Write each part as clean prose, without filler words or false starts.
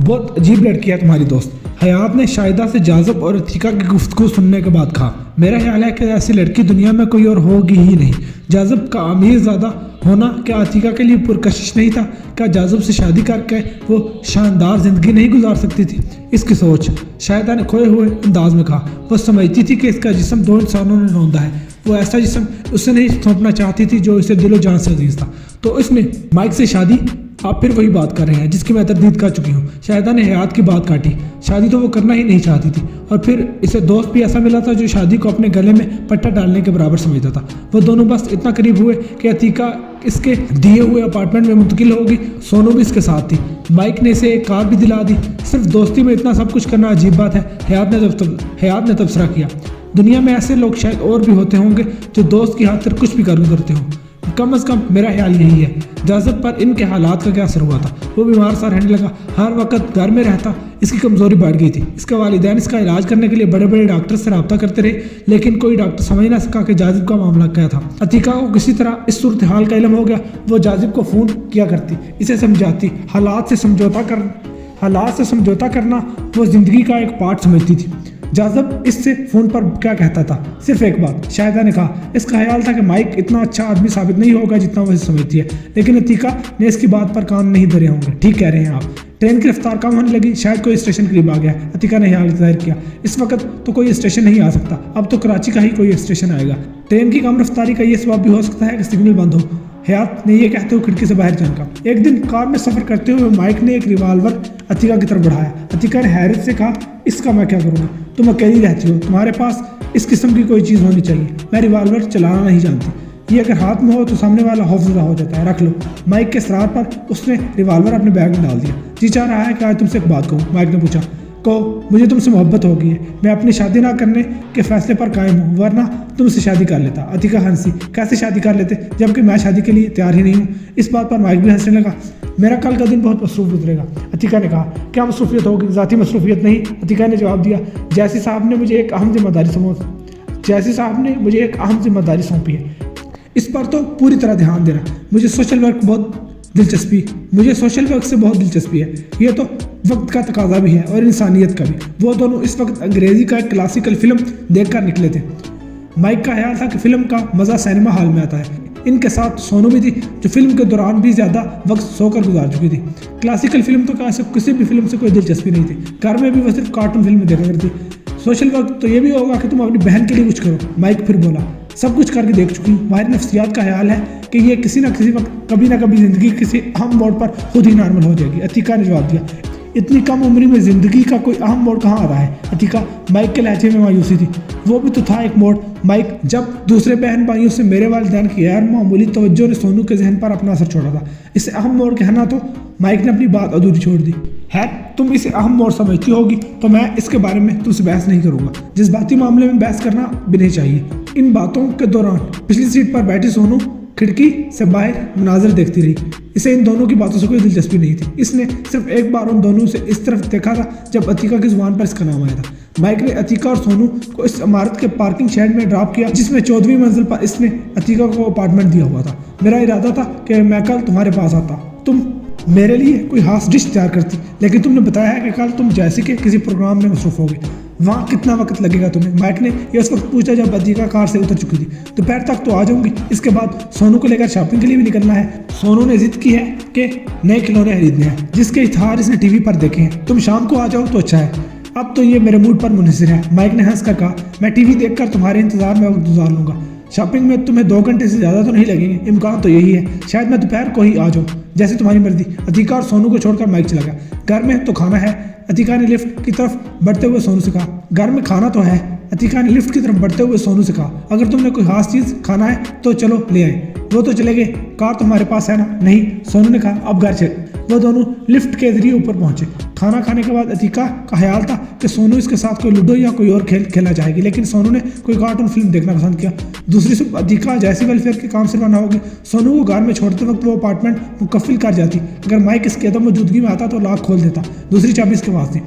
बहुत अजीब लड़की है तुम्हारी दोस्त। हयात ने शाहिदा से जाज़ब और अतीका की गुफ्तगू सुनने के बाद कहा, मेरा ख्याल है कि ऐसी लड़की दुनिया में कोई और होगी ही नहीं। जाज़ब का अमीर ज़्यादा होना क्या अतीका के लिए पुरकशिश नहीं था? क्या जाज़ब से शादी करके वो शानदार ज़िंदगी नहीं गुजार सकती थी? इसकी सोच शाहिदा ने खोए हुए अंदाज में कहा। वो समझती थी कि इसका जिस्म दो इंसानों ने रौंदा है। वो ऐसा जिस्म उसे नहीं सौंपना चाहती थी जो इसे दिलो जान से अजीज था। तो इसने माइक से शादी, आप फिर वही बात कर रहे हैं जिसकी मैं तरदीद कर चुकी हूँ। शाहिदा ने हयात की बात काटी। शादी तो वो करना ही नहीं चाहती थी और फिर इसे दोस्त भी ऐसा मिला था जो शादी को अपने गले में पट्टा डालने के बराबर समझता था। वो दोनों बस इतना करीब हुए कि अतीका इसके दिए हुए अपार्टमेंट में मुंतकिल होगी। सोनू भी इसके साथ थी। माइक ने इसे एक कार भी दिला दी। सिर्फ दोस्ती में इतना सब कुछ करना अजीब बात है, हयात ने तबसरा किया। दुनिया में ऐसे लोग शायद और भी होते होंगे जो दोस्त की खातिर कुछ भी करते हों। कम अज़ कम मेरा ख्याल यही है। जाज़ब पर इनके हालात का क्या असर हुआ था? वो बीमार सा रहने लगा, हर वक्त घर में रहता। इसकी कमज़ोरी बढ़ गई थी। इसके वालिदैन इसका इलाज करने के लिए बड़े बड़े डॉक्टर से रब्ता करते रहे, लेकिन कोई डॉक्टर समझ ना सका कि जाज़ब का मामला क्या था। अतीका को किसी तरह इस सूरत हाल का इल्म हो गया। वो जाज़ब को फ़ोन किया करती, इसे समझाती। हालात से समझौता करना वो ज़िंदगी का एक पार्ट समझती थी। जाज़ब इससे फ़ोन पर क्या कहता था? सिर्फ एक बात। शाहिदा ने कहा, इसका ख्याल था कि माइक इतना अच्छा आदमी साबित नहीं होगा जितना वो समझती है, लेकिन अतीका ने इसकी बात पर कान नहीं धरे होंगे। ठीक कह रहे हैं आप। ट्रेन की रफ्तार कम होने लगी, शायद कोई स्टेशन करीब आ गया। अतीका ने ख्याल जाहिर किया, इस वक्त तो कोई स्टेशन नहीं आ सकता, अब तो कराची का ही कोई स्टेशन आएगा। ट्रेन की कम रफ्तारी का ये सबब भी हो सकता है कि सिग्नल बंद हो। हयात ने यह कहते हुए खिड़की से बाहर झांका। एक दिन कार में सफ़र करते हुए माइक ने एक रिवाल्वर अतीका की तरफ बढ़ाया। अतीका ने हैरत से कहा, इसका मैं क्या करूँगा? तुम अकेली रहती हो, तुम्हारे पास इस किस्म की कोई चीज़ होनी चाहिए। मैं रिवाल्वर चलाना नहीं जानती। ये अगर हाथ में हो तो सामने वाला खौफजदा हो जाता है, रख लो। माइक के सरार पर उसने रिवाल्वर अपने बैग में डाल दिया। जी चाह रहा है कि आज तुमसे एक बात कहूँ, माइक ने पूछा। कहो, मुझे तुमसे मोहब्बत हो गई है। मैं अपनी शादी ना करने के फैसले पर कायम हूँ, वरना तुमसे शादी कर लेता। अतीका हंसी, कैसे शादी कर लेते जबकि मैं शादी के लिए तैयार ही नहीं हूँ। इस बात पर माइक भी हंसने लगा। मेरा कल का दिन बहुत मसरूफ गुजरेगा। अतीका ने कहा, क्या मसरूफियत होगी? ज़ाती मसरूफियत नहीं, अतीका ने जवाब दिया। जैसी साहब ने मुझे एक अहम जिम्मेदारी सौंपी है, इस पर तो पूरी तरह ध्यान देना। मुझे सोशल वर्क से बहुत दिलचस्पी है। ये तो वक्त का तकाजा भी है और इंसानियत का भी। वो दोनों इस वक्त अंग्रेजी का एक क्लासिकल फिल्म देखकर निकले थे। माइक का ख्याल था कि फिल्म का मज़ा सिनेमा हॉल में आता है। इनके साथ सोनू भी थी, जो फिल्म के दौरान भी ज़्यादा वक्त सोकर गुजार चुकी थी। क्लासिकल फिल्म तो क्या, किसी भी फिल्म से कोई दिलचस्पी नहीं थी। घर में भी वह सिर्फ कार्टून फिल्म देखा करती। सोशल वर्क तो ये भी होगा कि तुम अपनी बहन के लिए कुछ करो। माइक फिर बोला, सब कुछ करके देख चुकी हूँ। माहिर नफ्सियात का ख्याल है कि ये किसी न किसी वक्त, कभी ना कभी ज़िंदगी किसी अहम मोड़ पर खुद ही नॉर्मल हो जाएगी। अतीका ने जवाब दिया, इतनी कम उम्र में ज़िंदगी का कोई अहम मोड़ कहाँ आ रहा है? अतीका, माइक के लहजे में मायूसी थी। वो भी तो था एक मोड़ माइक, जब दूसरे बहन भाइयों से मेरे वालिदैन की गैर मामूली तवज्जो ने सोनू के जहन पर अपना असर छोड़ा था। इसे अहम मोड़ कहना तो माइक ने अपनी बात अधूरी छोड़ दी। है, तुम इसे अहम मोड़ समझती होगी तो मैं इसके बारे में तुमसे बहस नहीं करूँगा। जज्बाती मामले में बहस करना भी नहीं चाहिए। इन बातों के दौरान पिछली सीट पर बैठी सोनू खिड़की से बाहर मनाजर देखती रही। इसे इन दोनों की बातों से कोई दिलचस्पी नहीं थी। इसने सिर्फ एक बार उन दोनों से इस तरफ देखा था जब अतीका की जुबान पर इसका नाम आया था। माइक ने अतीका और सोनू को इस इमारत के पार्किंग शेड में ड्रॉप किया जिसमें 14वीं मंजिल पर इसने अतीका को अपार्टमेंट दिया हुआ था। मेरा इरादा था कि मैं कल तुम्हारे पास आता, तुम मेरे लिए कोई खास डिश तैयार करती, लेकिन तुमने बताया है कि कल तुम जैसे कि किसी प्रोग्राम में मसरूफ होगे। वहाँ कितना वक्त लगेगा तुम्हें? माइक ने यह उस वक्त पूछा जब अतीका कार से उतर चुकी थी। दोपहर तक तो आ जाऊंगी। इसके बाद सोनू को लेकर शॉपिंग के लिए भी निकलना है। सोनू ने जिद की है कि नए खिलौने खरीदने हैं जिसके इश्तहार इसने टीवी पर देखे हैं। तुम शाम को आ जाओ तो अच्छा है। अब तो ये मेरे मूड पर मुनहसिर है। माइक ने हंस कर कहा, मैं टीवी देखकर तुम्हारे इंतजार में वक्त गुजार लूंगा। शॉपिंग में तुम्हें 2 घंटे से ज़्यादा तो नहीं लगेंगे। इम्कान तो यही है, शायद मैं दोपहर को ही आ जाऊँ। जैसे तुम्हारी मर्जी। अतीका और सोनू को छोड़कर माइक चला गया। घर में तो खाना है, अतीका ने लिफ्ट की तरफ बढ़ते हुए सोनू से कहा। घर में खाना तो है, अतीका ने लिफ्ट की तरफ बढ़ते हुए सोनू से कहा। अगर तुमने कोई खास चीज़ खाना है तो चलो ले आए। वो तो चले गए, कार तुम्हारे पास है ना? नहीं, सोनू ने कहा। अब घर चल। वो दोनों लिफ्ट के जरिए ऊपर पहुंचे। खाना खाने के बाद अतीका का ख्याल था कि सोनू इसके साथ कोई लूडो या कोई और खेल खेलना चाहेगी, लेकिन सोनू ने कोई कार्टून फिल्म देखना पसंद किया। दूसरी सुबह अतीका जैसे वेलफेयर के काम से रवाना होगी। सोनू को घर में छोड़ते वक्त वो अपार्टमेंट मुकफ्फिल कर जाती। अगर माइक इसकी अदम मौजूदगी में आता तो लॉक खोल देता। दूसरी चाबी इसके पास थी।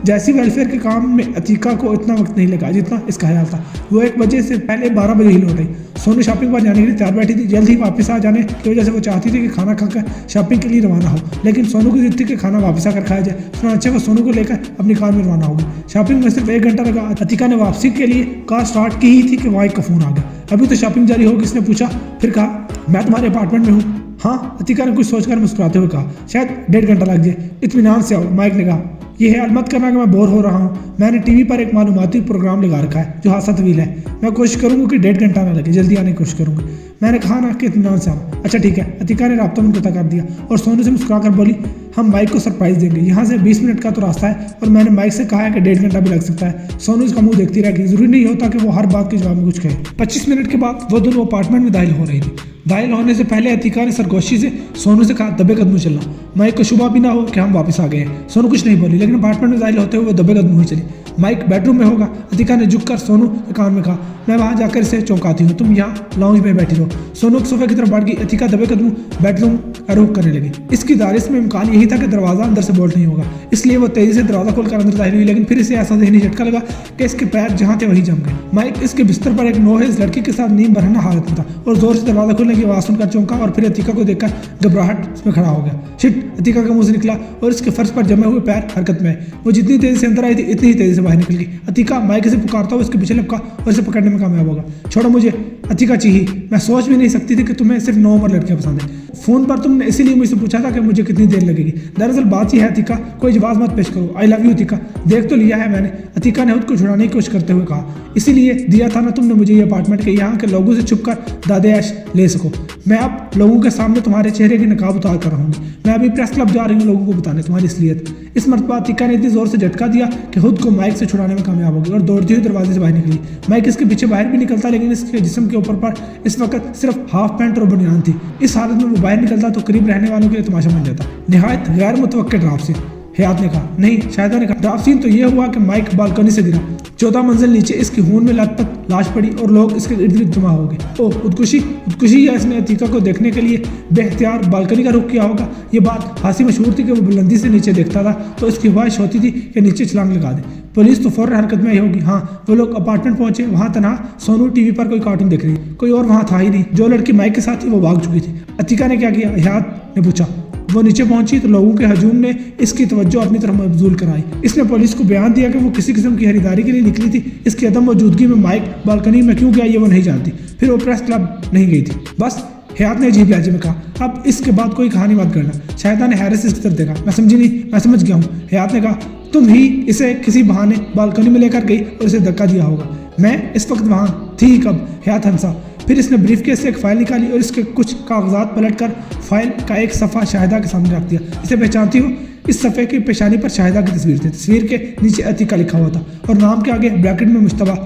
जैसी वेलफेयर के काम में अतीका को इतना वक्त नहीं लगा जितना इसका ख्याल था। वो 1 बजे से पहले 12 बजे ही लौट आई। सोनू शॉपिंग पर जाने के लिए तैयार बैठी थी। जल्द ही वापस आ जाने की वजह से वो चाहती थी कि खाना खाकर शॉपिंग के लिए रवाना हो, लेकिन सोनू की जिद थी कि खाना वापस आकर खाया जाए। उसने अच्छे को सोनू को लेकर अपनी कार में रवाना होगी। शॉपिंग में सिर्फ 1 घंटा लगा। अतीका ने वापसी के लिए कार स्टार्ट की ही थी कि माइक का फोन आ गया। अभी तो शॉपिंग जारी होगी, इसने पूछा। फिर कहा, मैं तुम्हारे अपार्टमेंट में हूँ। हाँ, अतीका ने कुछ सोचकर मुस्कुराते हुए कहा। शायद 1.5 घंटा लग जाए, इत्मीनान से आओ। माइक ने कहा, ये ख्याल मत करना कि मैं बोर हो रहा हूँ। मैंने टीवी पर एक मालूमाती प्रोग्राम लगा रखा है जो हादसा तवील है। मैं कोशिश करूँगा कि 1.5 घंटा ना लगे, जल्दी आने की कोशिश करूँगा। मैंने कहा ना कि इत्मीनान से आना। अच्छा ठीक है। अतीका ने राब्ता मुनक़ता कर दिया और सोनू से मुस्कुराकर बोली, हम माइक को सरप्राइज देंगे। यहाँ से 20 मिनट का तो रास्ता है और मैंने माइक से कहा है कि 1.5 घंटा भी लग सकता है। सोनू इसका मुंह देखती रह गई। जरूरी नहीं होता कि वो हर बात के जवाब में कुछ कहे। 25 मिनट के बाद वो दोनों अपार्टमेंट में दाखिल हो रही थी। दाखिल होने से पहले अतीका ने सरगोशी से सोनू से कहा, दबे कदमों चलना। माइक को शुबा भी ना हो कि हम वापस आ गए हैं। सोनू कुछ नहीं बोली, लेकिन अपार्टमेंट में दाखिल होते हुए वो दबे कदमों ही चली। माइक बेडरूम में होगा। अतीका ने झुककर सोनू के कान में कहा, मैं वहां जाकर इसे चौंकाती हूँ, तुम यहाँ लाउंज में बैठी रहो। सोनू सोफे की तरफ बढ़ गई। अतीका दबे कदमों बेडरूम का रुख करने लगी। इसकी दारिश में इम्कान यही था कि दरवाजा अंदर से बोल्ट नहीं होगा, इसलिए वो तेजी से दरवाजा खोलकर अंदर दाखिल हुई। लेकिन फिर इसे ऐसा ज़हनी झटका लगा कि इसके पैर जहाँ थे वहीं जम गए। माइक इसके बिस्तर पर एक नोहेज लड़की के साथ नींद भरना हालत में था और जोर से दरवाजा खोलने की आवाज़ सुनकर चौंका और फिर अतीका को देखकर घबराहट में खड़ा हो गया। शिट, अतीका का मुंह से निकला और इसके फर्श पर जमे हुए पैर हरकत में। वो जितनी तेजी से अंदर आई थी इतनी ही तेजी से बाहर निकल गई। अतीका माइक से पुकारता हुआ इसके पीछे लपका और इसे पकड़ने में कामयाब होगा। छोड़ो मुझे, अतीका चाहिए। मैं सोच भी नहीं सकती थी कि तुम्हें सिर्फ 9 उम्र लड़कियां पसंद है। फोन पर तुमने इसीलिए मुझसे पूछा था कि मुझे कितनी देर लगेगी। दरअसल बात यह है अतीका, कोई जवाब मत पेश करो। I love you Atika. देख तो लिया है मैंने, अतीका ने खुद को छुड़ाने की कोशिश करते हुए कहा। इसीलिए दिया था ना तुमने मुझे ये अपार्टमेंट के यहाँ के लोगों से छुपकर दादेश ले सको। मैं अब लोगों के सामने तुम्हारे चेहरे की नकाब उतार कर रहूंगी। मैं अभी प्रेस क्लब जा रही हूँ लोगों को बताने तुम्हारी असलियत। इस मरतबा अतीका ने इतनी जोर से झटका दिया कि खुद को माइक से छुड़ाने में कामयाब होगी और दौड़ती हुई दरवाजे से बाहर निकली। माइक इसके पीछे बाहर भी निकलता, लेकिन इसके जिस्म के ऊपर पर इस वक्त सिर्फ हाफ पैंट और बनियान थी। इस हालत में वो बाहर निकलता तो करीब रहने वालों के लिए तमाशा बन जाता। निहायत गैर मुतवक्किल ड्राफ सीन। हयात ने कहा, नहीं, शाहिदा ने कहा। ड्राफ सीन तो ये हुआ कि माइक बालकनी से गिरा। 14 मंजिल नीचे इसकी खून में लथपथ लाश पड़ी और लोग इसके इर्द गिर्द जमा हो गए। ओह, खुदकुशी या इसने अतीका को देखने के लिए बेख्तियार बालकनी का रुख किया होगा। ये बात खासी मशहूर थी कि वो बुलंदी से नीचे देखता था तो इसकी ख्वाहिश होती थी कि नीचे छलांग लगा दे। पुलिस तो फौरन हरकत में आई होगी। हाँ, वो लोग अपार्टमेंट पहुंचे। वहाँ तनहा सोनू टीवी पर कोई कार्टून देख रही, कोई और वहाँ था ही नहीं। जो लड़की माइक के साथ थी वो भाग चुकी थी। अतीका ने क्या किया, हयात ने पूछा। वो नीचे पहुंची तो लोगों के हजूम ने इसकी तवज्जो अपनी तरफ मबजूल कराई। इसने पुलिस को बयान दिया कि वो किसी किस्म की खरीदारी के लिए निकली थी। इसकी अदम मौजूदगी में माइक बालकनी में क्यों गया ये वो नहीं जानती। फिर वो प्रेस क्लब नहीं गई थी। बस, हयात ने अजीब लहजे में कहा। अब इसके बाद कोई कहानी मत करना। शाहिदा ने हैरत से इसकी तरफ देखा। मैं समझी नहीं। मैं समझ गया हूँ। हयात ने कहा, तुम ही इसे किसी बहाने बालकनी में लेकर गई और इसे धक्का दिया होगा। मैं इस वक्त वहाँ थी कब? हयात हंसा। फिर इसने ब्रीफकेस से एक फाइल निकाली और इसके कुछ कागजात पलटकर फाइल का एक सफ़ा शाहिदा के सामने रख दिया। इसे पहचानती हो? इस सफ़े की पेशानी पर शाहिदा की तस्वीर थी। तस्वीर के नीचे अतीका लिखा हुआ था और नाम के आगे ब्रैकेट में मुश्तबा।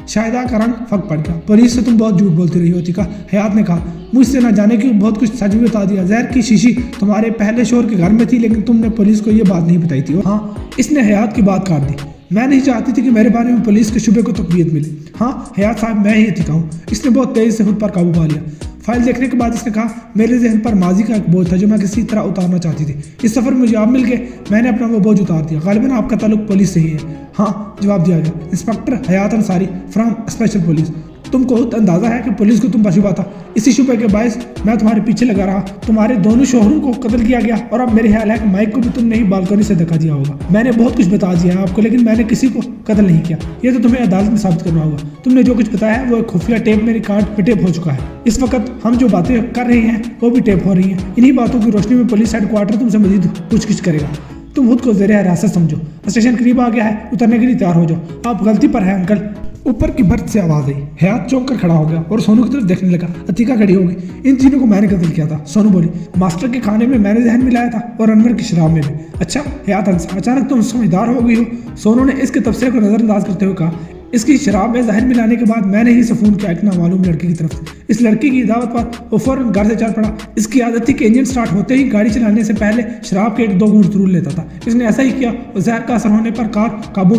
शाहिदा का रंग फक पड़ गया। पुलिस से तुम बहुत झूठ बोलती रही हो अतीका, हयात ने कहा। मुझसे ना जाने क्यों बहुत कुछ सच भी बता दिया। जहर की शीशी तुम्हारे पहले शोहर के घर में थी, लेकिन तुमने पुलिस को ये बात नहीं बताई थी। हाँ, इसने हयात की बात काट दी। मैं नहीं चाहती थी कि मेरे बारे में पुलिस के शुबे को तकवीत मिले। हाँ हयात साहब, मैं ही अतीका हूँ। इसने बहुत तेज़ी से खुद पर काबू पा लिया। फाइल देखने के बाद इसने कहा, मेरे जहन पर माजी का एक बोझ था जो मैं किसी तरह उतारना चाहती थी। इस सफ़र में मुझे आप मिल गए, मैंने अपना वो बोझ उतार दिया। गालिबन आपका ताल्लुक पुलिस से ही है। हाँ, जवाब दिया गया। Inspector Hayat Ansari from special police. तुमको खुद अंदाजा है कि पुलिस को तुम पर शुबा था। इसी शुबे के बायस मैं तुम्हारे पीछे लगा रहा। तुम्हारे दोनों शोहरों को कत्ल किया गया और अब मेरे ख्याल है कि माइक को भी तुमने ही बालकनी से धक्का दिया होगा। मैंने बहुत कुछ बता दिया है आपको, लेकिन मैंने किसी को कत्ल नहीं किया। ये तो तुम्हें अदालत में साबित करना होगा। तुमने जो कुछ बताया है वो एक खुफिया टेप मेरी कार्ड पे टेप हो चुका है। इस वक्त हम जो बातें कर रहे हैं वो भी टेप हो रही हैं। इन्हीं बातों की रोशनी में पुलिस हेडक्वार्टर तुमसे मजीद पूछगिछ करेगा। तुम खुद को ज़ेरे हिरासत समझो। स्टेशन करीब आ गया है, उतरने के लिए तैयार हो जाओ। आप गलती पर है अंकल। ऊपर की बर्थ से आवाज आई। हयात चौंक कर खड़ा हो गया और सोनू की तरफ देखने लगा। अतीका खड़ी हो गई। इन तीनों को मैंने कत्ल किया था, सोनू बोली। मास्टर के खाने में मैंने जहन मिलाया था और अनवर की शराब में भी। अच्छा, हयात हंसा। अचानक तुम समझदार हो गई हो, सोनू ने इसके तबसरे को नजरअंदाज करते हुए कहा। इसकी शराब में जहन मिलाने के बाद मैंने ही फ़ोन किया एक नामालूम लड़की की तरफ से। इस लड़की की दावत पर वो फौरन घर से चल पड़ा। इसकी आदत थी कि इंजन स्टार्ट होते ही गाड़ी चलाने से पहले शराब के 1-2 घूंट जरूर लेता था। इसने ऐसा ही किया और जहर का असर होने पर कार काबू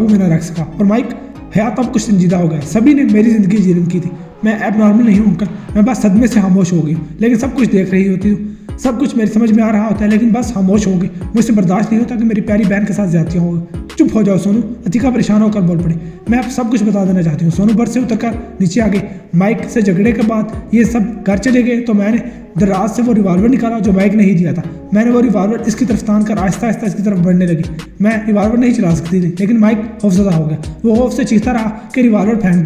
में न रख सका। और माइक, हयात अब कुछ संजीदा हो गया। सभी ने मेरी ज़िंदगी जीवन की थी। मैं अब नॉर्मल नहीं हूँ अंकल, मैं बस सदमे से खामोश हो गई, लेकिन सब कुछ देख रही होती हूँ। सब कुछ मेरी समझ में आ रहा होता है, लेकिन बस खामोश हो गई। मुझसे बर्दाश्त नहीं होता कि मेरी प्यारी बहन के साथ ज्यादती हो। चुप हो जाओ सोनू, अतिका परेशान होकर बोल पड़ी। मैं अब सब कुछ बता देना चाहती हूँ। सोनू बस से उतरकर नीचे आ गई। माइक से झगड़े के बाद ये सब घर चले गए तो मैंने दराज से वो रिवॉल्वर निकाला जो माइक ने ही दिया था। मैंने वो रिवॉल्वर इसकी तरफ तान कर आहिस्ता आहिस्ता इसकी तरफ बढ़ने लगी। मैं रिवॉल्वर नहीं चला सकती थी, लेकिन माइक खौफजदा हो गया। वो खौफ से चीखता रहा कि रिवॉल्वर फेंक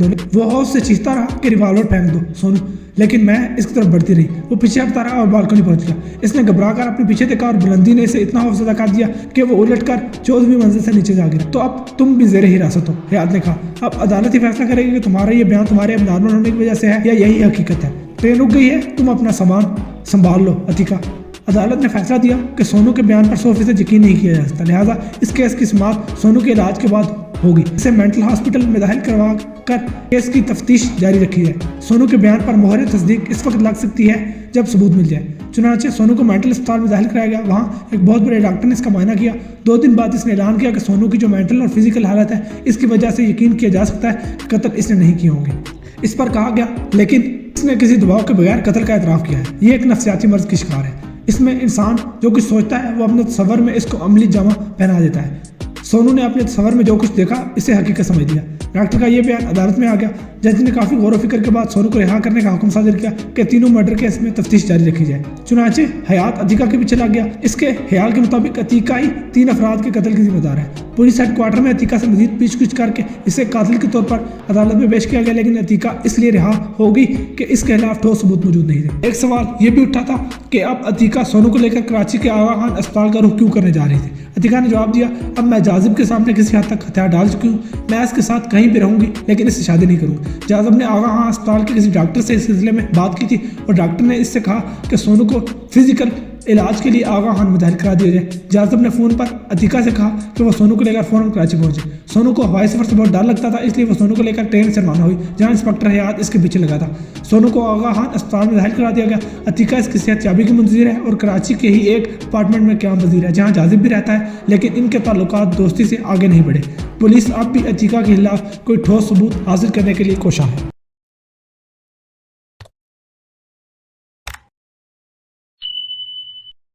दो सोनू, लेकिन मैं इसकी तरफ बढ़ती रही। वो पीछे हटता रहा और बालकनी पहुंच गया। इसने घबराकर अपने पीछे देखा और बुलंदी ने इसे इतना खौफजदा कर दिया कि वो उलटकर 14वीं मंजिल से नीचे जा गिरा। तो अब तुम भी ज़ेरे हिरासत हो, हयात ने कहा। अब अदालत ही फैसला करेगी कि तुम्हारा ये बयान तुम्हारे अब नॉर्मल होने की वजह से है या यही हकीकत है। ट्रेन रुक गई है, तुम अपना सामान संभाल लो अतिका। अदालत ने फैसला दिया कि सोनू के बयान पर 100% यकीन नहीं किया जा सकता, लिहाजा इस केस की समाअत सोनू के इलाज के बाद होगी। इसे मेंटल हॉस्पिटल में दाखिल करवा कर केस की तफ्तीश जारी रखी है। सोनू के बयान पर मोहर तस्दीक इस वक्त लग सकती है जब सबूत मिल जाए। चुनांचे सोनू को मेंटल अस्पताल में दाखिल कराया गया। वहाँ एक बहुत बड़े डॉक्टर ने इसका मायना किया। 2 दिन बाद इसने ऐलान किया कि सोनू की जो मेंटल और फिजिकल हालत है, इसकी वजह से यकीन किया जा सकता है कि कत्ल इसने नहीं किए होंगे। इस पर कहा गया लेकिन इसने किसी दबाव के बगैर कत्ल का एतराफ़ किया है। ये एक नफ्सियाती मर्ज की शिकार है। इसमें इंसान जो कुछ सोचता है वो अपने तस्वर में इसको अमली जामा पहना देता है। सोनू ने अपने तस्वर में जो कुछ देखा इसे हकीकत समझ लिया। डॉक्टर का यह बयान अदालत में आ गया। जज ने काफ़ी गौर व फिक्र के बाद सोनू को रिहा करने का हुक्म साजिर किया कि तीनों मर्डर केस में तफ्तीश जारी रखी जाए। चुनांचे हयात अतिका के पीछे लग गया। इसके ख्याल के मुताबिक अतिका ही 3 अफराद के कत्ल की जिम्मेदार है। पुलिस हेडक्वार्टर में अतिका से मजीद पूछताछ करके इसे कातिल के तौर पर अदालत में पेश किया गया, लेकिन अतिका इसलिए रिहा हो गई कि इसके खिलाफ ठोस सबूत मौजूद नहीं थे। एक सवाल ये भी उठा था कि अब अतिका सोनू को लेकर कराची के आगा खान अस्पताल का रुख क्यों करने जा रही थी। अतिका ने जवाब दिया, अब मैं जाजिब के सामने किसी हद तक हथियार डाल चुकी हूँ। मैं इसके साथ कहीं भी रहूंगी, लेकिन इससे शादी नहीं करूँगी। जाजिब ने आगा खान अस्पताल के किसी डॉक्टर से इस सिलसिले में बात की थी और डॉक्टर ने इससे कहा कि सोनू को फिजिकल इलाज के लिए आगा खान में दाखिल करा दिया जाए। जाजिब ने फ़ोन पर अतिका से कहा कि वो सोनू को लेकर फ़ौरन कराची पहुंचे। सोनू को हवाई सफ़र से बहुत डर लगता था, इसलिए वो सोनू को लेकर ट्रेन से रवाना हुई, जहां इंस्पेक्टर हयात इसके पीछे लगा था। सोनू को आगा खान अस्पताल में दाखिल करा दिया गया। अतिका इसकी सेहत याबी की मंतज़र है और कराची के ही एक अपार्टमेंट में क़याम पज़ीर है, जहाँ जाजिब भी रहता है, लेकिन इनके ताल्लुकात दोस्ती से आगे नहीं बढ़े। पुलिस अब भी अतिका के खिलाफ कोई ठोस सबूत हासिल करने के लिए कोशा है।